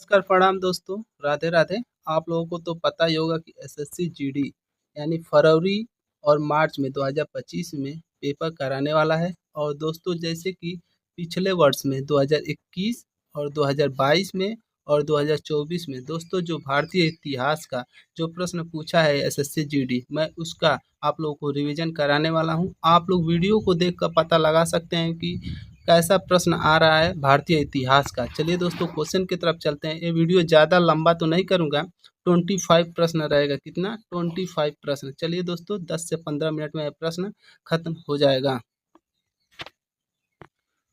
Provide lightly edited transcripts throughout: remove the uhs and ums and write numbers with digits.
नमस्कार, प्रणाम दोस्तों, राधे राधे। आप लोगों को तो पता ही होगा कि एसएससी जीडी यानी फरवरी और मार्च में 2025 में पेपर कराने वाला है। और दोस्तों जैसे कि पिछले वर्ष में 2021 और 2022 में और 2024 में दोस्तों जो भारतीय इतिहास का जो प्रश्न पूछा है एसएससी जीडी, मैं उसका आप लोगों को रिवीजन कराने वाला हूं। आप लोग वीडियो को देख कर पता लगा सकते हैं कि कैसा प्रश्न आ रहा है भारतीय इतिहास का। चलिए दोस्तों क्वेश्चन की तरफ चलते हैं। ये वीडियो ज़्यादा लंबा तो नहीं करूँगा, 25 प्रश्न रहेगा। कितना? 25 प्रश्न। चलिए दोस्तों 10 से 15 मिनट में यह प्रश्न खत्म हो जाएगा।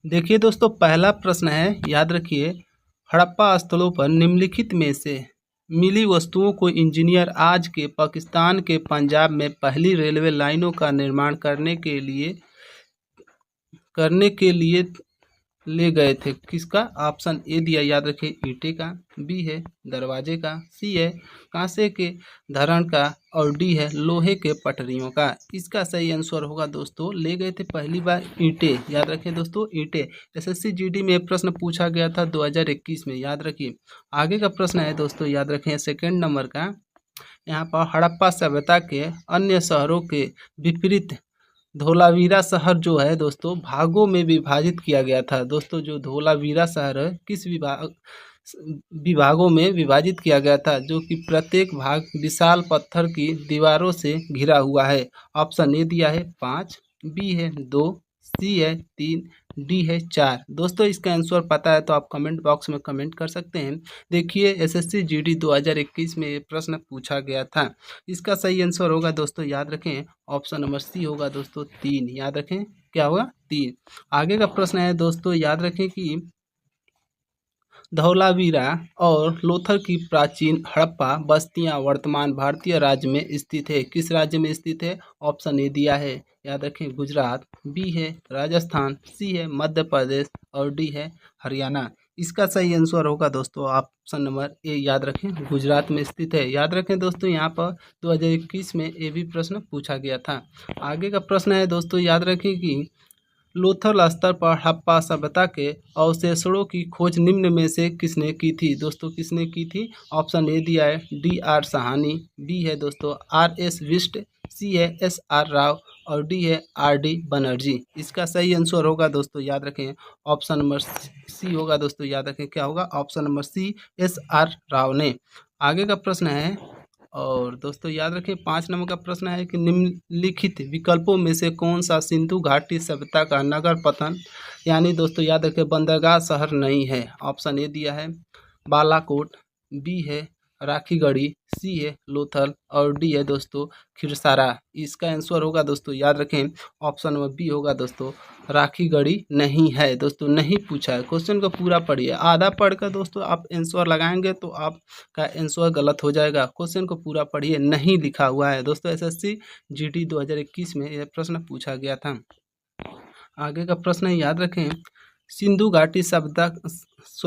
देखिए दोस्तों, पहला प्रश्न है, याद रखिए, हड़प्पा स्थलों पर निम्नलिखित में से मिली वस्तुओं को इंजीनियर आज के पाकिस्तान के पंजाब में पहली रेलवे लाइनों का निर्माण करने के लिए ले गए थे। किसका? ऑप्शन ए दिया, याद रखिए, ईंटे का, बी है दरवाजे का, सी है कांसे के धरण का और डी है लोहे के पटरियों का। इसका सही आंसर होगा दोस्तों, ले गए थे पहली बार ईंटे। याद रखिए दोस्तों, ईंटे। एसएससी जीडी में प्रश्न पूछा गया था 2021 में, याद रखिए। आगे का प्रश्न है दोस्तों, याद रखें, सेकेंड नंबर का। यहाँ पर हड़प्पा सभ्यता के अन्य शहरों के विपरीत धोलावीरा शहर जो है दोस्तों भागों में विभाजित किया गया था। दोस्तों जो धोलावीरा शहर है किस विभागों में विभाजित किया गया था, जो कि प्रत्येक भाग विशाल पत्थर की दीवारों से घिरा हुआ है। ऑप्शन ए दिया है 5, बी है 2, सी है 3, डी है 4। दोस्तों इसका आंसर पता है तो आप कमेंट बॉक्स में कमेंट कर सकते हैं। देखिए एसएससी जीडी 2021 में ये प्रश्न पूछा गया था। इसका सही आंसर होगा दोस्तों, याद रखें, ऑप्शन नंबर सी होगा दोस्तों 3। याद रखें क्या होगा? 3। आगे का प्रश्न है दोस्तों, याद रखें कि धौलावीरा और लोथल की प्राचीन हड़प्पा बस्तियां वर्तमान भारतीय राज्य में स्थित है। किस राज्य में स्थित है? ऑप्शन ए दिया है, याद रखें, गुजरात, बी है राजस्थान, सी है मध्य प्रदेश और डी है हरियाणा। इसका सही आंसर होगा दोस्तों ऑप्शन नंबर ए, याद रखें, गुजरात में स्थित है। याद रखें दोस्तों, यहाँ पर 2021 में ये भी प्रश्न पूछा गया था। आगे का प्रश्न है दोस्तों, याद रखें कि लोथल स्तर पर हड़प्पा सभ्यता के अवशेषों की खोज निम्न में से किसने की थी? दोस्तों किसने की थी? ऑप्शन ए दिया है, डी आर साहनी, बी है दोस्तों आर एस विष्ट, सी है एस आर राव और डी है आर डी बनर्जी। इसका सही आंसर होगा दोस्तों, याद रखें, ऑप्शन नंबर सी होगा दोस्तों। याद रखें क्या होगा? Option number C, S R Rao ने। आगे का प्रश्न है, और दोस्तों याद रखें 5 नंबर का प्रश्न है कि निम्नलिखित विकल्पों में से कौन सा सिंधु घाटी सभ्यता का नगर पतन यानी दोस्तों याद रखें बंदरगाह शहर नहीं है? ऑप्शन ए दिया है बालाकोट, बी है राखीगढ़ी, सी है लोथल और डी है दोस्तों खिरसारा। इसका आंसर होगा दोस्तों, याद रखें, ऑप्शन नंबर बी होगा दोस्तों राखीगढ़ी नहीं है। दोस्तों नहीं पूछा है, क्वेश्चन को पूरा पढ़िए। आधा पढ़कर दोस्तों आप आंसर लगाएंगे तो आपका आंसर गलत हो जाएगा। क्वेश्चन को पूरा पढ़िए, नहीं लिखा हुआ है दोस्तों। एसएससी जीडी 2021 में यह प्रश्न पूछा गया था। आगे का प्रश्न याद रखें, सिंधु घाटी सभ्यता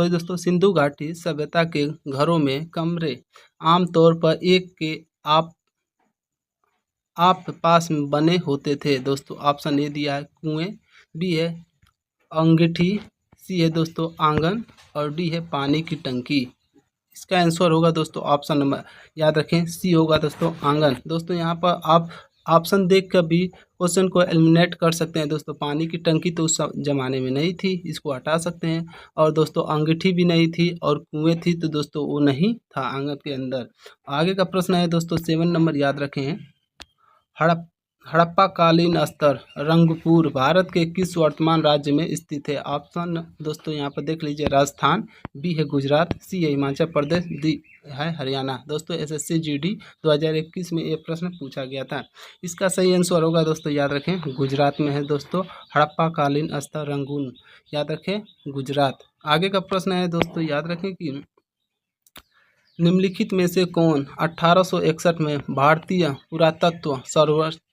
दोस्तों सिंधु घाटी सभ्यता के घरों में कमरे आमतौर पर एक के आप पास में बने होते थे। दोस्तों ऑप्शन ए दिया है कुएं, बी है अंगीठी, सी है दोस्तों आंगन और डी है पानी की टंकी। इसका आंसर होगा दोस्तों ऑप्शन नंबर, याद रखें, सी होगा दोस्तों आंगन। दोस्तों यहाँ पर आप ऑप्शन देख कर भी क्वेश्चन को एलिमिनेट कर सकते हैं। दोस्तों पानी की टंकी तो उस जमाने में नहीं थी, इसको हटा सकते हैं। और दोस्तों अंगीठी भी नहीं थी और कुएं थी तो दोस्तों वो नहीं था आंगन के अंदर। आगे का प्रश्न है दोस्तों 7 नंबर, याद रखें, हड़प हड़प्पा कालीन स्तर रंगपुर भारत के किस वर्तमान राज्य में स्थित है? ऑप्शन दोस्तों यहाँ पर देख लीजिए, राजस्थान, बी है गुजरात, सी है हिमाचल प्रदेश, डी है हरियाणा। दोस्तों एसएससी जीडी 2021 में ये प्रश्न पूछा गया था। इसका सही आंसर होगा दोस्तों, याद रखें, गुजरात में है दोस्तों हड़प्पा कालीन स्तर रंगून। याद रखें गुजरात। आगे का प्रश्न है दोस्तों, याद रखें कि निम्नलिखित में से कौन 1861 में भारतीय पुरातत्व सर्वेक्षण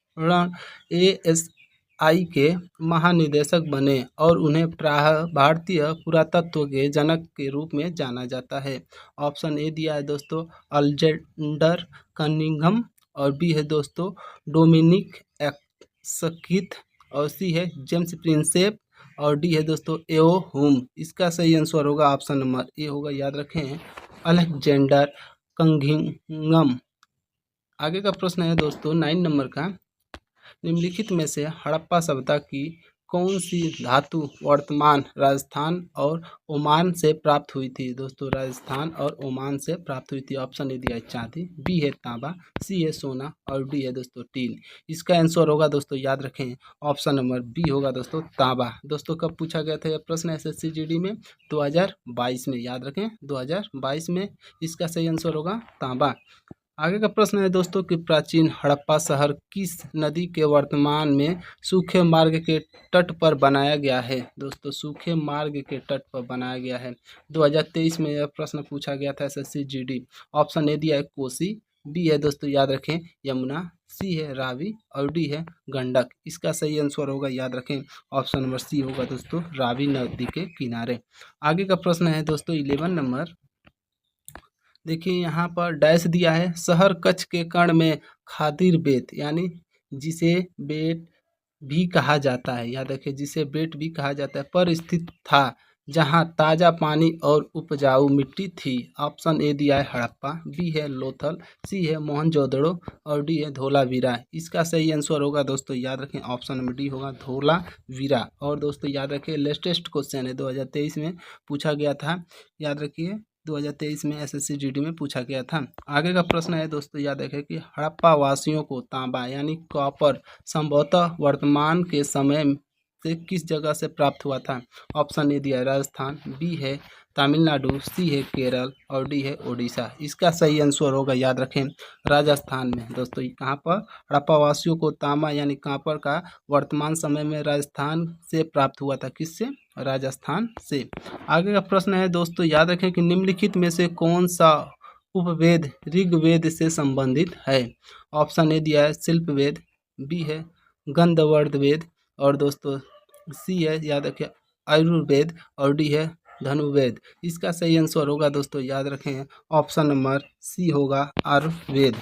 एएसआई के महानिदेशक बने और उन्हें प्रायः भारतीय पुरातत्व के जनक के रूप में जाना जाता है? ऑप्शन ए दिया है दोस्तों अलेक्जेंडर कनिंघम और बी है दोस्तों डोमिनिक एक्सकीथ और सी है जेम्स प्रिंसेप और डी है दोस्तों एओहुम। इसका सही आंसर होगा ऑप्शन नंबर ए होगा, याद रखें अलेक्जेंडर कंघिंगम। आगे का प्रश्न है दोस्तों 9 नंबर का, निम्नलिखित में से हड़प्पा सभ्यता की कौन सी धातु वर्तमान राजस्थान और ओमान से प्राप्त हुई थी। दोस्तों राजस्थान और ओमान से प्राप्त हुई थी। ऑप्शन ए दिया है चांदी, बी है तांबा, सी है सोना और डी है दोस्तों टीन। इसका आंसर होगा दोस्तों, याद रखें ऑप्शन नंबर बी होगा दोस्तों तांबा। दोस्तों कब पूछा गया था यह प्रश्न एसएससी जीडी में? 2022 में, याद रखें 2022 में इसका सही आंसर होगा तांबा। आगे का प्रश्न है दोस्तों कि प्राचीन हड़प्पा शहर किस नदी के वर्तमान में सूखे मार्ग के तट पर बनाया गया है। दोस्तों सूखे मार्ग के तट पर बनाया गया है। 2023 में यह प्रश्न पूछा गया था एसएससी जीडी। ऑप्शन ए दिया है कोसी, बी है दोस्तों याद रखें यमुना, सी है रावी और डी है गंडक। इसका सही आंसर होगा, याद रखें ऑप्शन नंबर सी होगा दोस्तों रावी नदी के किनारे। आगे का प्रश्न है दोस्तों 11 नंबर, देखिए यहाँ पर डैश दिया है शहर कच्छ के कण में खातिर बेट, यानी जिसे बेट भी कहा जाता है, याद रखिए जिसे बेट भी कहा जाता है, पर स्थित था जहाँ ताज़ा पानी और उपजाऊ मिट्टी थी। ऑप्शन ए दिया है हड़प्पा, बी है लोथल, सी है मोहनजोदड़ो और डी है धोलावीरा। इसका सही आंसर होगा दोस्तों, याद रखें ऑप्शन नंबर डी होगा धोलावीरा। और दोस्तों याद रखिए लेटेस्ट क्वेश्चन है 2023 में पूछा गया था, याद रखिए 2023 में एसएससी जीडी में पूछा गया था। आगे का प्रश्न है दोस्तों, याद रखें कि हड़प्पा वासियों को तांबा यानी कॉपर संभवतः वर्तमान के समय से किस जगह से प्राप्त हुआ था। ऑप्शन ए दिया है राजस्थान, बी है तमिलनाडु, सी है केरल और डी है ओडिशा। इसका सही आंसर होगा, याद रखें राजस्थान में। दोस्तों कहाँ पर हड़प्पा वासियों को तांबा यानी कॉपर का वर्तमान समय में राजस्थान से प्राप्त हुआ था, किससे? राजस्थान से। आगे का प्रश्न है दोस्तों, याद रखें कि निम्नलिखित में से कौन सा उपवेद ऋग्वेद से संबंधित है। ऑप्शन ए दिया है शिल्पवेद, बी है गंधर्व वेद और दोस्तों सी है याद रखें आयुर्वेद और डी है धनुर्वेद। इसका सही आंसर होगा दोस्तों, याद रखें ऑप्शन नंबर सी होगा आयुर्वेद।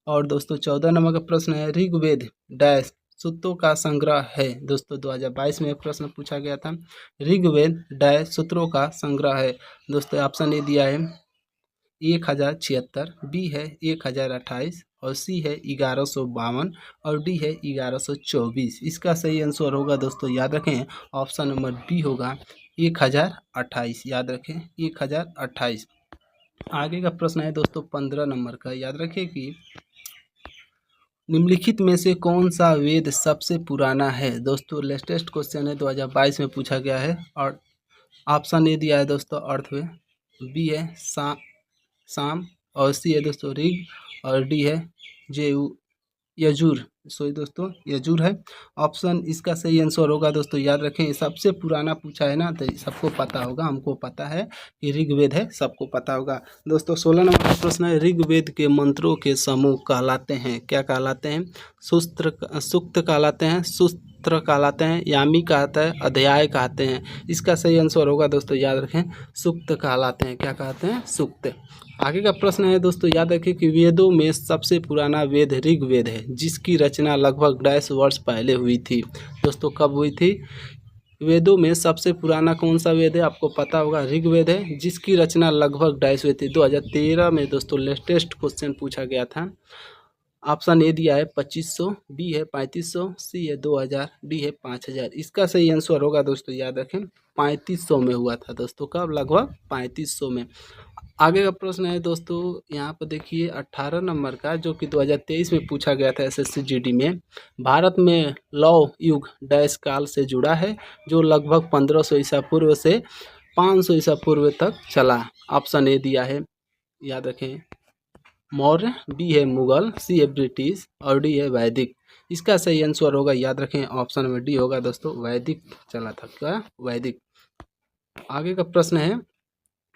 और दोस्तों 14 नंबर का प्रश्न है ऋग्वेद डैश सूत्रों का संग्रह है। दोस्तों 2022 में प्रश्न पूछा गया था, ऋग्वेद डैश सूत्रों का संग्रह है। दोस्तों ऑप्शन ए दिया है 1076, बी है 1028 और सी है 1152 और डी है 1124। इसका सही आंसर होगा दोस्तों, याद रखें ऑप्शन नंबर बी होगा 1028, याद रखें 1028। आगे का प्रश्न है दोस्तों 15 नंबर का, याद रखें कि निम्नलिखित में से कौन सा वेद सबसे पुराना है। दोस्तों लेटेस्ट क्वेश्चन है 2022 में पूछा गया है। और ऑप्शन ए दिया है दोस्तों अर्थवेद, बी है साम और सी है दोस्तों ऋग और डी है यजुर। सॉरी दोस्तों यजुर है ऑप्शन। इसका सही आंसर होगा दोस्तों, याद रखें सबसे पुराना पूछा है ना, तो सबको पता होगा, हमको पता है कि ऋग्वेद है, सबको पता होगा। दोस्तों 16 नंबर का प्रश्न है ऋग्वेद के मंत्रों के समूह कहलाते हैं, क्या कहलाते हैं? सूक्त कहलाते हैं, सूत्र कहलाते हैं, यामी कहते हैं, अध्याय कहते हैं। इसका सही आंसर होगा दोस्तों, याद रखें सूक्त कहलाते हैं। क्या कहते हैं? सूक्त। आगे का प्रश्न है दोस्तों, याद रखें कि वेदों में सबसे पुराना वेद ऋग्वेद है, जिसकी रचना लगभग 250 वर्ष पहले हुई थी। दोस्तों कब हुई थी? वेदों में सबसे पुराना कौन सा वेद है? आपको पता होगा ऋग्वेद है, जिसकी रचना लगभग 250 हुई थी। 2013 में दोस्तों लेटेस्ट क्वेश्चन पूछा गया था। ऑप्शन ए दिया है 2500, बी है 3500, सी है 2000, डी है 5000। इसका सही आंसर होगा दोस्तों, याद रखें 3500 में हुआ था। दोस्तों कब? लगभग 3500 में। आगे का प्रश्न है दोस्तों, यहाँ पर देखिए 18 नंबर का, जो कि 2023 में पूछा गया था एसएससी जीडी में। भारत में लौह युग डैश काल से जुड़ा है, जो लगभग 1500 ईसा पूर्व से 500 ईसा पूर्व तक चला। ऑप्शन ए दिया है, याद रखें मौर्य, बी है मुगल, सी है ब्रिटिश और डी है वैदिक। इसका सही आंसर होगा, याद रखें ऑप्शन में डी होगा दोस्तों वैदिक चला था। क्या? वैदिक। आगे का प्रश्न है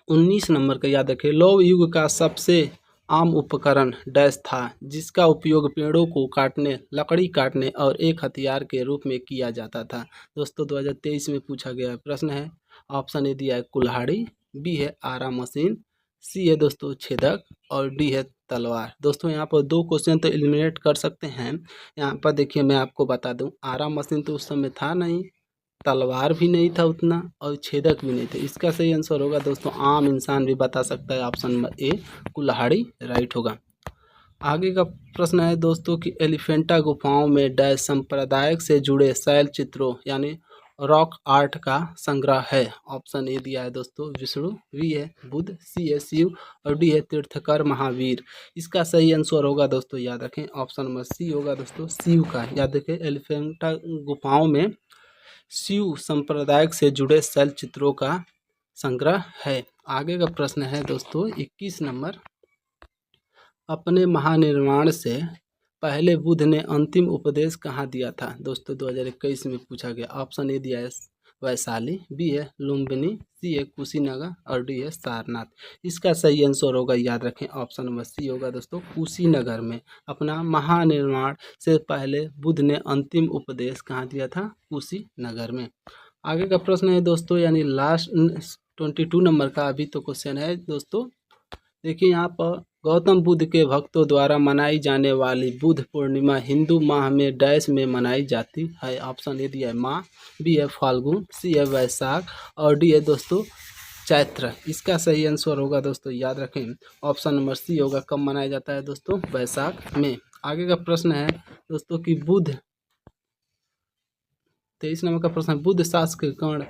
19 नंबर का, याद रखें लौह युग का सबसे आम उपकरण डैश था, जिसका उपयोग पेड़ों को काटने, लकड़ी काटने और एक हथियार के रूप में किया जाता था। दोस्तों 2023 में पूछा गया प्रश्न है। ऑप्शन ए दिया है कुल्हाड़ी, बी है आरा मशीन, सी है दोस्तों छेदक और डी है तलवार। दोस्तों यहाँ पर 2 क्वेश्चन तो एलिमिनेट कर सकते हैं। यहाँ पर देखिए मैं आपको बता दूं, आरा मशीन तो उस समय था नहीं, तलवार भी नहीं था उतना और छेदक भी नहीं थे। इसका सही आंसर होगा दोस्तों, आम इंसान भी बता सकता है, ऑप्शन नंबर ए कुल्हाड़ी राइट होगा। आगे का प्रश्न है दोस्तों कि एलिफेंटा गुफाओं में डैश संप्रदाय से जुड़े शैल चित्रों यानी रॉक आर्ट का संग्रह है। ऑप्शन ए दिया है दोस्तों विष्णु, बी है बुद्ध, सी है शिव और डी है तीर्थकर महावीर। इसका सही आंसर होगा दोस्तों, याद रखें, ऑप्शन नंबर सी होगा दोस्तों, शिव का। याद रखें, एलिफेंटा गुफाओं में शिव संप्रदाय से जुड़े शैल चित्रों का संग्रह है। आगे का प्रश्न है दोस्तों 21 नंबर, अपने महानिर्वाण से पहले बुद्ध ने अंतिम उपदेश कहाँ दिया था। दोस्तों 2021 में पूछा गया। ऑप्शन ए दिया है वैशाली, बी है लुम्बिनी, सी है कुशीनगर और डी है सारनाथ। इसका सही आंसर होगा, याद रखें, ऑप्शन नंबर सी होगा दोस्तों, कुशीनगर में। अपना महानिर्वाण से पहले बुद्ध ने अंतिम उपदेश कहाँ दिया था, कुशीनगर में। आगे का प्रश्न है दोस्तों यानी लास्ट 22 नंबर का अभी तो क्वेश्चन है दोस्तों। देखिए यहाँ पर गौतम बुद्ध के भक्तों द्वारा मनाई जाने वाली बुद्ध पूर्णिमा हिंदू माह में डैश में मनाई जाती है। ऑप्शन ए दिया है माह, बी है फाल्गुन, सी है वैशाख और डी है दोस्तों चैत्र। इसका सही आंसर होगा दोस्तों, याद रखें, ऑप्शन नंबर सी होगा। कब मनाया जाता है दोस्तों, वैशाख में। आगे का प्रश्न है दोस्तों कि बुद्ध 23 नंबर का प्रश्न है, बुद्ध शासक गण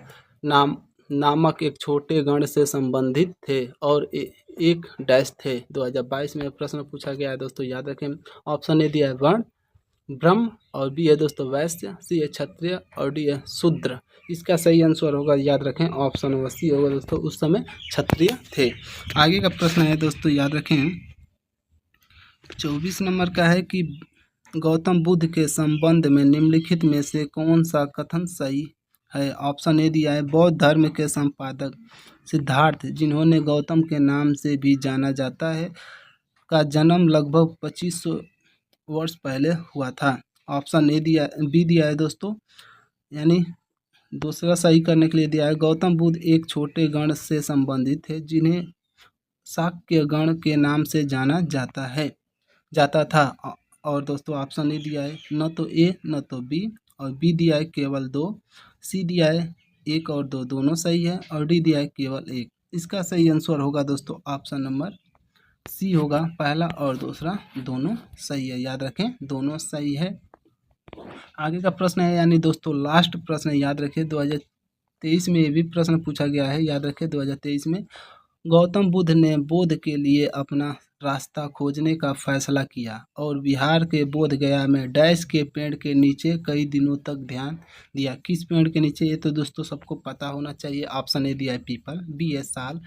नामक एक छोटे गण से संबंधित थे और एक डैश थे। 2022 में प्रश्न पूछा गया है दोस्तों, याद रखें, ऑप्शन ए दिया है वर्ण, ब्रह्म और बी है दोस्तों वैश्य, सी है क्षत्रिय और डी है शूद्र। इसका सही आंसर होगा, याद रखें, ऑप्शन नंबर सी होगा दोस्तों, उस समय क्षत्रिय थे। आगे का प्रश्न है दोस्तों, याद रखें, 24 नंबर का है कि गौतम बुद्ध के संबंध में निम्नलिखित में से कौन सा कथन सही है। ऑप्शन ए दिया है बौद्ध धर्म के संपादक सिद्धार्थ, जिन्होंने गौतम के नाम से भी जाना जाता है, का जन्म लगभग 2500 वर्ष पहले हुआ था। ऑप्शन ए दिया, बी दिया है दोस्तों, यानी दूसरा सही करने के लिए दिया है गौतम बुद्ध एक छोटे गण से संबंधित है जिन्हें शाक्य गण के नाम से जाना जाता था। और दोस्तों ऑप्शन ए दिया है न तो ए न तो बी और बी दिया है केवल 2, सी दिया है 1 और 2 दोनों सही है और डी दिया है केवल 1। इसका सही आंसर होगा दोस्तों, ऑप्शन नंबर सी होगा, पहला और दूसरा दोनों सही है। याद रखें, दोनों सही है। आगे का प्रश्न है यानी दोस्तों लास्ट प्रश्न है, याद रखें, 2023 में ये भी प्रश्न पूछा गया है। याद रखें 2023 में गौतम बुद्ध ने बोध के लिए अपना रास्ता खोजने का फैसला किया और बिहार के बोध गया में डैश के पेड़ के नीचे कई दिनों तक ध्यान दिया। किस पेड़ के नीचे, ये तो दोस्तों सबको पता होना चाहिए। ऑप्शन ए दिया है पीपल, बी है साल,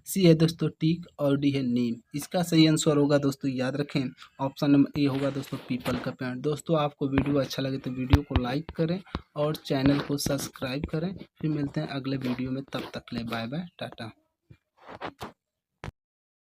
सी है दोस्तों टीक और डी है नीम। इसका सही आंसर होगा दोस्तों, याद रखें, ऑप्शन नंबर ए होगा दोस्तों पीपल का पेड़। दोस्तों आपको वीडियो अच्छा लगे तो वीडियो को लाइक करें और चैनल को सब्सक्राइब करें। फिर मिलते हैं अगले वीडियो में, तब तक ले बाय बाय टाटा।